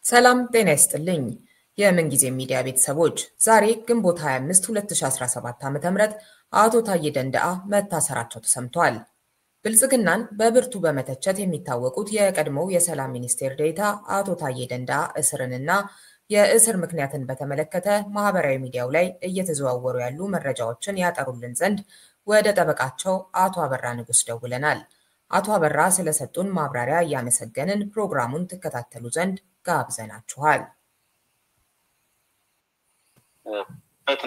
ሰላም ጤና ይስጥልኝ። የምንጊዜ ሚዲያ ቤተሰቦች ዛሬ ግንቦት 25 2017 ዓ.ም አቶ ታዬ ደንደአ መታሰራቸው ተሰምቷል። ብልጽግናን በብርቱ በመተቸት የሚታወቁት የቀድሞው የሰላም ሚኒስቴር ዴኤታ አቶ ታዬ ደንደአ እስርንና የእስር ምክንያትን በተመለከተ ማህበራዊ ሚዲያው ላይ እየተዘዋወሩ ያሉ መረጃዎችን ያጠሩልን ዘንድ ወደ ጠበቃቸው አቶ አበራ ንጉስ ደውለናል። አቶ አበራ ስለሰጡን ማብራሪያ እያመሰገንን ፕሮግራሙን ትከታተሉ ዘንድ ጋብዘናችኋል።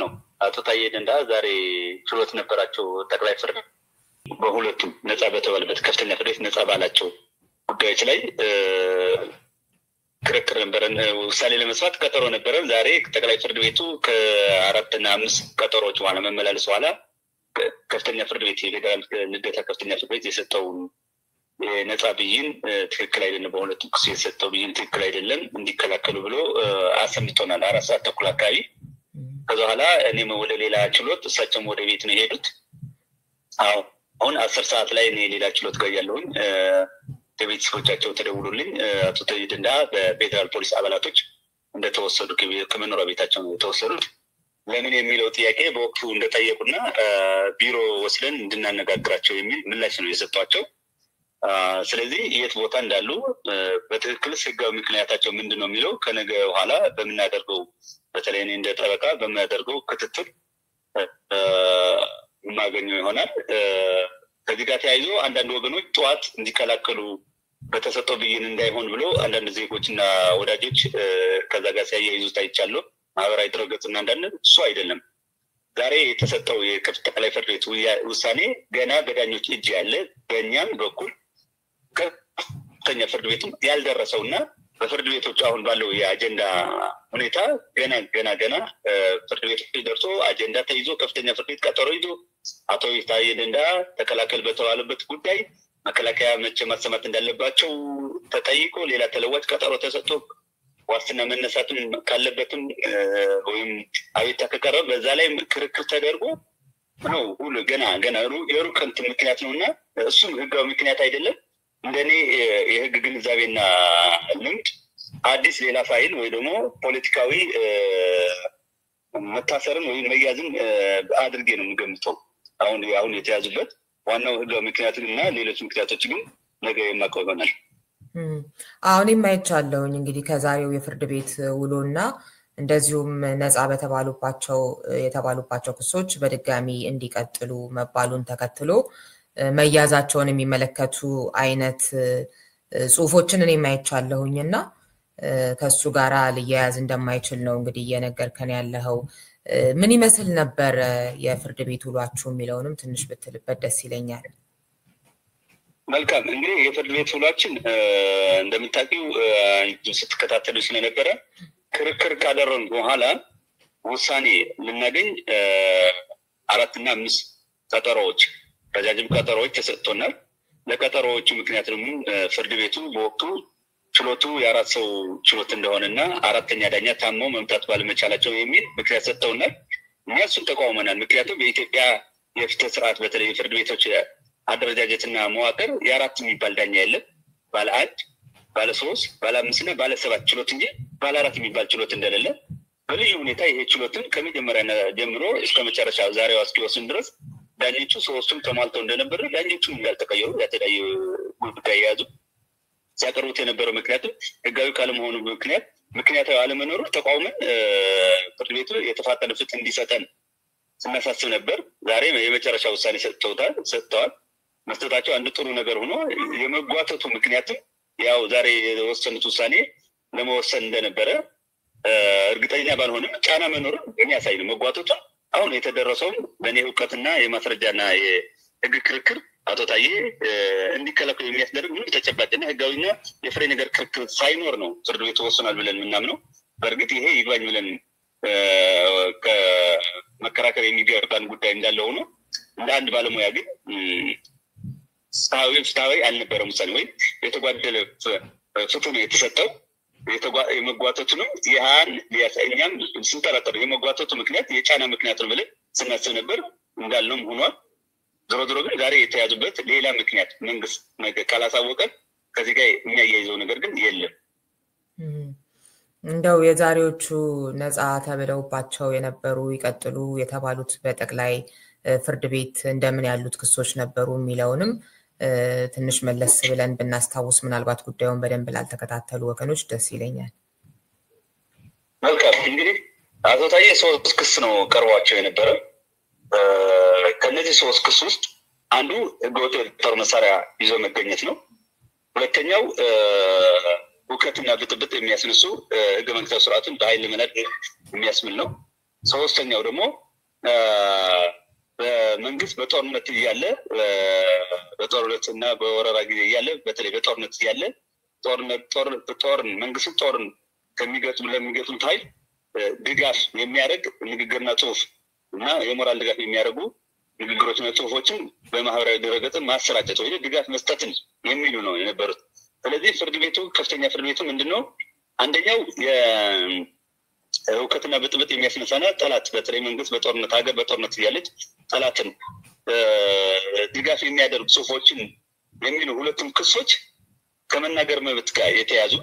ነው አቶ ታዬ ደንደአ ዛሬ ችሎት ነበራቸው። ጠቅላይ ፍርድ በሁለቱም ነፃ በተባለበት ከፍተኛ ፍርድ ቤት ነፃ ባላቸው ጉዳዮች ላይ ክርክር ነበረን። ውሳኔ ለመስማት ቀጠሮ ነበረን። ዛሬ ጠቅላይ ፍርድ ቤቱ ከ4 እና 5 ቀጠሮዎች በኋላ መመላለስ በኋላ ከፍተኛ ፍርድ ቤት የፌዴራል ልደታ ከፍተኛ ፍርድ ቤት የሰጠውን ነፃ ብይን ትክክል አይደለም፣ በሁለቱም ክስ የሰጠው ብይን ትክክል አይደለም እንዲከላከሉ ብሎ አሰምቶናል። 4 ሰዓት ተኩል አካባቢ። ከዛ በኋላ እኔም ወደ ሌላ ችሎት እሳቸውም ወደ ቤት ነው የሄዱት። አሁን 10 ሰዓት ላይ እኔ ሌላ ችሎት ጋር ያለሁኝ ቤተሰቦቻቸው ተደውሉልኝ አቶ ታዬ ደንደአ በፌዴራል ፖሊስ አባላቶች እንደተወሰዱ ከመኖሪያ ቤታቸው ነው የተወሰዱት። ለምን የሚለው ጥያቄ በወቅቱ እንደጠየቁና ቢሮ ወስደን እንድናነጋግራቸው የሚል ምላሽ ነው የሰጧቸው። ስለዚህ የት ቦታ እንዳሉ በትክክል ህጋዊ ምክንያታቸው ምንድነው የሚለው ከነገ በኋላ በምናደርገው በተለይ እኔ እንደ ጠበቃ በምናደርገው ክትትል የማገኘው ይሆናል። ከዚህ ጋር ተያይዞ አንዳንድ ወገኖች ጠዋት እንዲከላከሉ በተሰጠው ብይን እንዳይሆን ብሎ አንዳንድ ዜጎችና ወዳጆች ከዛ ጋር ሲያያይዙት አይቻለሁ። ማህበራዊ ድረገጽና አንዳንድ እሱ አይደለም ዛሬ የተሰጠው የጠቅላይ ፍርድ ቤት ውሳኔ ገና በዳኞች እጅ ያለ በእኛም በኩል ከፍተኛ ፍርድ ቤቱም ያልደረሰውና በፍርድ ቤቶች አሁን ባለው የአጀንዳ ሁኔታ ገና ፍርድ ቤቶች ደርሶ አጀንዳ ተይዞ ከፍተኛ ፍርድ ቤት ቀጠሮ ይዞ አቶ ታዬ ደንደአ ተከላከል በተባለበት ጉዳይ መከላከያ መቼ ማሰማት እንዳለባቸው ተጠይቆ ሌላ ተለዋጭ ቀጠሮ ተሰጥቶ ዋስትና መነሳትን ካለበትም ወይም አቤቱታ ከቀረበ በዛ ላይ ክርክር ተደርጎ ነው ሁሉ ገና የሩቅ እንትን ምክንያት ነውና እሱም ህጋዊ ምክንያት አይደለም። እንደኔ የህግ ግንዛቤና ልምድ አዲስ ሌላ ፋይል ወይ ደግሞ ፖለቲካዊ መታሰርን ወይ መያዝን አድርጌ ነው የምገምተው። አሁን የተያዙበት ዋናው ህጋዊ ምክንያትና ሌሎች ምክንያቶች ግን ነገ የማውቀው ይሆናል። አሁን የማይቻለውኝ እንግዲህ ከዛሬው የፍርድ ቤት ውሎና እንደዚሁም ነፃ የተባሉባቸው ክሶች በድጋሚ እንዲቀጥሉ መባሉን ተከትሎ መያዛቸውን የሚመለከቱ አይነት ጽሁፎችን እኔ የማይቻለሁኝና ከሱ ጋራ ሊያያዝ እንደማይችል ነው እንግዲህ እየነገርከን ያለኸው። ምን ይመስል ነበር የፍርድ ቤት ውሏችሁ የሚለውንም ትንሽ ብትልበት ደስ ይለኛል። መልካም። እንግዲህ የፍርድ ቤት ውሏችን እንደምታውቂው ስትከታተሉ ስለነበረ ክርክር ካደረን በኋላ ውሳኔ ልናገኝ 4 እና 5 ቀጠሮዎች ረጃጅም ቀጠሮዎች ተሰጥቶናል። ለቀጠሮዎቹ ምክንያት ደግሞ ፍርድ ቤቱ በወቅቱ ችሎቱ የ4 ሰው ችሎት እንደሆነና 4ኛ ዳኛ ታመው መምጣት ባለመቻላቸው የሚል ምክንያት ሰጥተውናል። እኛ እሱን ተቃውመናል። ምክንያቱም በኢትዮጵያ የፍትህ ስርዓት በተለይ የፍርድ ቤቶች አደረጃጀትና መዋቅር የ4 የሚባል ዳኛ የለም። ባለ 1፣ ባለ 3፣ ባለ 5 እና ባለ 7 ችሎት እንጂ ባለ 4 የሚባል ችሎት እንደሌለ በልዩ ሁኔታ ይሄ ችሎትን ከመጀመሪያ ጀምሮ እስከ መጨረሻ ዛሬው እስኪወስን ድረስ ዳኞቹ 3ቱም ተሟልተው እንደነበረ ዳኞቹም እንዳልተቀየሩ ያተዳየ ጉዳይ የያዙ ሲያቀርቡት የነበረው ምክንያቱም ህጋዊ ካለመሆኑ ምክንያታዊ አለመኖሩ ተቃውመን ፍርድ ቤቱ የተፋጠነ ፍትህ እንዲሰጠን ስናሳስብ ነበር። ዛሬ የመጨረሻ ውሳኔ ሰጥተዋል። መስጠታቸው አንድ ጥሩ ነገር ሆኖ የመጓተቱ ምክንያትም ያው ዛሬ የወሰኑት ውሳኔ ለመወሰን እንደነበረ እርግጠኛ ባልሆንም ጫና መኖሩን የሚያሳይ ነው። መጓተቱ አሁን የተደረሰውም በእኔ እውቀትና የማስረጃና የህግ ክርክር አቶ ታዬ እንዲከላከሉ የሚያስደርግ ምንም ተጨባጭና ህጋዊና የፍሬ ነገር ክርክር ሳይኖር ነው ፍርድ ቤቱ ወስኗል ብለን የምናምነው። በእርግጥ ይሄ ይግባኝ ብለን ከመከራከር የሚገባን ጉዳይ እንዳለ ሆኖ እንደ አንድ ባለሙያ ግን ፍትሃዊ አልነበረም ውሳኔ ወይም የተጓደለ ፍትህ ነው የተሰጠው። የመጓተቱ ነው ይህን እኛም ስንጠረጠር የመጓተቱ ምክንያት የጫና ምክንያት ነው ብለን ስናስብ ነበር። እንዳልነውም ሆኗል። ዞሮ ግን ዛሬ የተያዙበት ሌላ ምክንያት መንግስት ካላሳወቀን ከዚህ ጋር የሚያያይዘው ነገር ግን የለም። እንደው የዛሬዎቹ ነፃ ተብለውባቸው የነበሩ ይቀጥሉ የተባሉት በጠቅላይ ፍርድ ቤት እንደምን ያሉት ክሶች ነበሩ የሚለውንም ትንሽ መለስ ብለን ብናስታውስ ምናልባት ጉዳዩን በደንብ ላልተከታተሉ ወገኖች ደስ ይለኛል። መልካም እንግዲህ አቶ ታዬ 3 ክስ ነው ቀርቧቸው የነበረ። ከነዚህ 3 ክስ ውስጥ አንዱ ህገወጥ የጦር መሳሪያ ይዞ መገኘት ነው። ሁለተኛው ሁከትና ብጥብጥ የሚያስነሱ ህገ መንግስታዊ ስርዓቱን በኃይል መናድ የሚያስምል ነው። ሶስተኛው ደግሞ በመንግስት በጦርነት እያለ በጦርነትና በወረራ ጊዜ እያለ በተለይ በጦርነት እያለ መንግስት ጦርን ለሚገጥሙት ኃይል ድጋፍ የሚያደርግ ንግግርና ጽሁፍ እና የሞራል ድጋፍ የሚያደርጉ ንግግሮችና ጽሁፎችን በማህበራዊ ድረገጽ ማሰራጨት ወይ ድጋፍ መስጠትን የሚሉ ነው የነበሩት። ስለዚህ ፍርድ ቤቱ ከፍተኛ ፍርድ ቤቱ ምንድነው አንደኛው የሁከትና ብጥብጥ የሚያስነሳና ጠላት በተለይ መንግስት በጦርነት ሀገር በጦርነት እያለች ጠላትን ድጋፍ የሚያደርጉ ጽሁፎችን የሚሉ ሁለቱም ክሶች ከመናገር መብት ጋር የተያዙ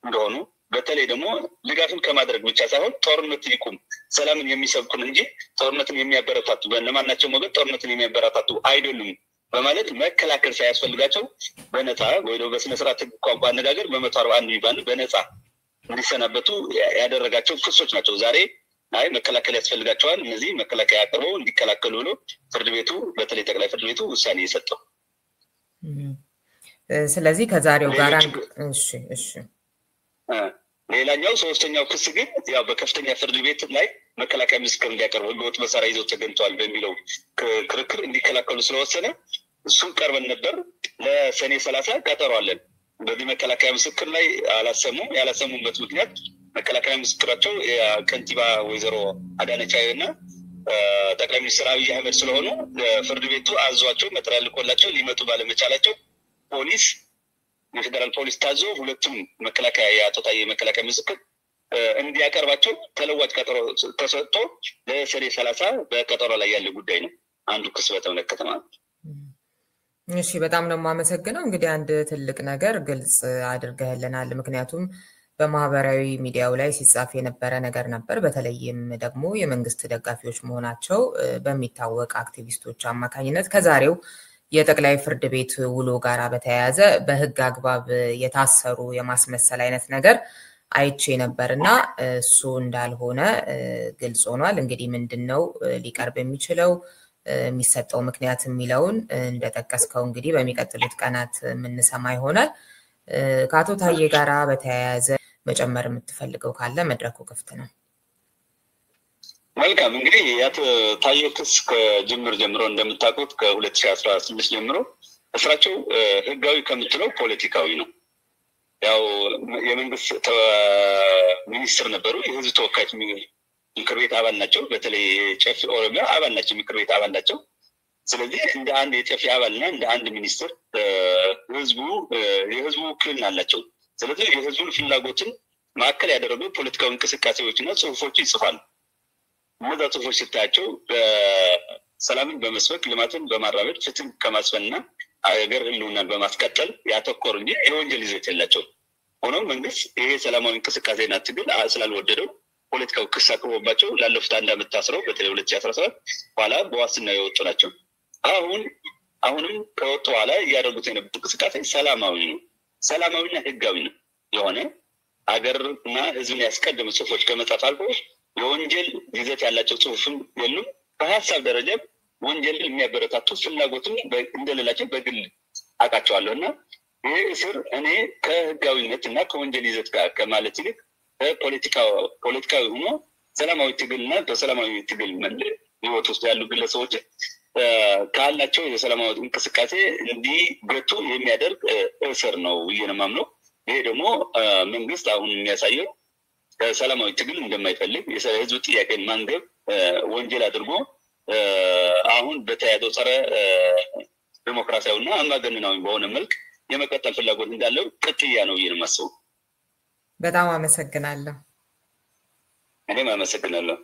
እንደሆኑ በተለይ ደግሞ ድጋፍን ከማድረግ ብቻ ሳይሆን ጦርነት ይቁም ሰላምን የሚሰብኩን እንጂ ጦርነትን የሚያበረታቱ ለማናቸው ወገን ጦርነትን የሚያበረታቱ አይደሉም በማለት መከላከል ሳያስፈልጋቸው በነፃ ወይ ደግሞ በስነ ስርዓት ቋንቋ አነጋገር በ141 ይባል በነፃ እንዲሰናበቱ ያደረጋቸው ክሶች ናቸው። ዛሬ አይ መከላከል ያስፈልጋቸዋል እነዚህ መከላከያ አቅርበው እንዲከላከሉ ብሎ ፍርድ ቤቱ በተለይ ጠቅላይ ፍርድ ቤቱ ውሳኔ የሰጠው። ስለዚህ ከዛሬው ጋር እሺ ሌላኛው ሶስተኛው ክስ ግን ያው በከፍተኛ ፍርድ ቤት ላይ መከላከያ ምስክር እንዲያቀርቡ ህገወጥ መሳሪያ ይዘው ተገኝተዋል በሚለው ክርክር እንዲከላከሉ ስለወሰነ እሱን ቀርበን ነበር። ለሰኔ 30 ቀጠሮ አለን። በዚህ መከላከያ ምስክር ላይ ያላሰሙበት ምክንያት መከላከያ ምስክራቸው ከንቲባ ወይዘሮ አዳነች አቤቤና ጠቅላይ ሚኒስትር አብይ አህመድ ስለሆኑ ፍርድ ቤቱ አዟቸው መጥሪያ ልኮላቸው ሊመጡ ባለመቻላቸው ፖሊስ የፌደራል ፖሊስ ታዞ ሁለቱም መከላከያ የአቶ ታዬ መከላከያ ምስክር እንዲያቀርባቸው ተለዋጭ ቀጠሮ ተሰጥቶ ለሰኔ 30 በቀጠሮ ላይ ያለ ጉዳይ ነው። አንዱ ክስ በተመለከተ ማለት ነው። እሺ በጣም ነው የማመሰግነው። እንግዲህ አንድ ትልቅ ነገር ግልጽ አድርገህልናል። ምክንያቱም በማህበራዊ ሚዲያው ላይ ሲጻፍ የነበረ ነገር ነበር። በተለይም ደግሞ የመንግስት ደጋፊዎች መሆናቸው በሚታወቅ አክቲቪስቶች አማካኝነት ከዛሬው የጠቅላይ ፍርድ ቤት ውሎ ጋራ በተያያዘ በህግ አግባብ የታሰሩ የማስመሰል አይነት ነገር አይቼ ነበርና እሱ እንዳልሆነ ግልጽ ሆኗል። እንግዲህ ምንድነው ሊቀርብ የሚችለው የሚሰጠው ምክንያት የሚለውን እንደተጠቀስከው እንግዲህ በሚቀጥሉት ቀናት የምንሰማ ይሆናል። ከአቶ ታዬ ጋራ በተያያዘ መጨመር የምትፈልገው ካለ መድረኩ ክፍት ነው። መልካም እንግዲህ የአቶ ታዬ ክስ ከጅምር ጀምሮ እንደምታውቁት ከ2016 ጀምሮ እስራቸው ህጋዊ ከምትለው ፖለቲካዊ ነው። ያው የመንግስት ሚኒስትር ነበሩ፣ የህዝብ ተወካዮች ምክር ቤት አባል ናቸው። በተለይ ጨፌ ኦሮሚያ አባል ናቸው፣ ምክር ቤት አባል ናቸው። ስለዚህ እንደ አንድ የጨፌ አባልና እንደ አንድ ሚኒስትር የህዝቡ ውክልና አላቸው። ስለዚህ የህዝቡን ፍላጎትን ማዕከል ያደረጉ ፖለቲካዊ እንቅስቃሴዎችና ጽሁፎች ይጽፋሉ። እነዛ ጽሁፎች ስታያቸው ሰላምን በመስበክ ልማትን በማራመድ ፍትህን ከማስፈንና ሀገር ህልውናን በማስቀጠል ያተኮሩ እንጂ የወንጀል ይዘት የላቸው። ሆኖም መንግስት ይሄ ሰላማዊ እንቅስቃሴና ትግል ስላልወደደው ፖለቲካዊ ክስ አቅርቦባቸው ላለፉት 1 ዓመት ታስረው በተለይ 2017 በኋላ በዋስትና የወጡ ናቸው። አሁንም ከወጡ በኋላ እያደረጉት የነበሩት እንቅስቃሴ ሰላማዊና ህጋዊ ነው የሆነ ሀገርና ህዝብን ያስቀደሙ ጽሁፎች ከመጻፍ አልፎ የወንጀል ይዘት ያላቸው ጽሁፍም የሉም። በሀሳብ ደረጃ ወንጀልን የሚያበረታቱ ፍላጎትም እንደሌላቸው በግል አውቃቸዋለሁ እና ይህ እስር እኔ ከህጋዊነት እና ከወንጀል ይዘት ጋር ከማለት ይልቅ ፖለቲካዊ ሆኖ ሰላማዊ ትግልና በሰላማዊ ትግል ህይወት ውስጥ ያሉ ግለሰቦች ካላቸው የሰላማዊ እንቅስቃሴ እንዲገቱ የሚያደርግ እስር ነው ብዬ ነው የማምነው። ይሄ ደግሞ መንግስት አሁን የሚያሳየው ሰላማዊ ትግል እንደማይፈልግ የህዝብ ጥያቄን ማንገብ ወንጀል አድርጎ አሁን በተያያዘው ጸረ ዲሞክራሲያዊና አምባገነናዊ በሆነ መልክ የመቀጠል ፍላጎት እንዳለው ቅጥያ ነው ብዬ ነው የማስበው። በጣም አመሰግናለሁ። እኔም አመሰግናለሁ።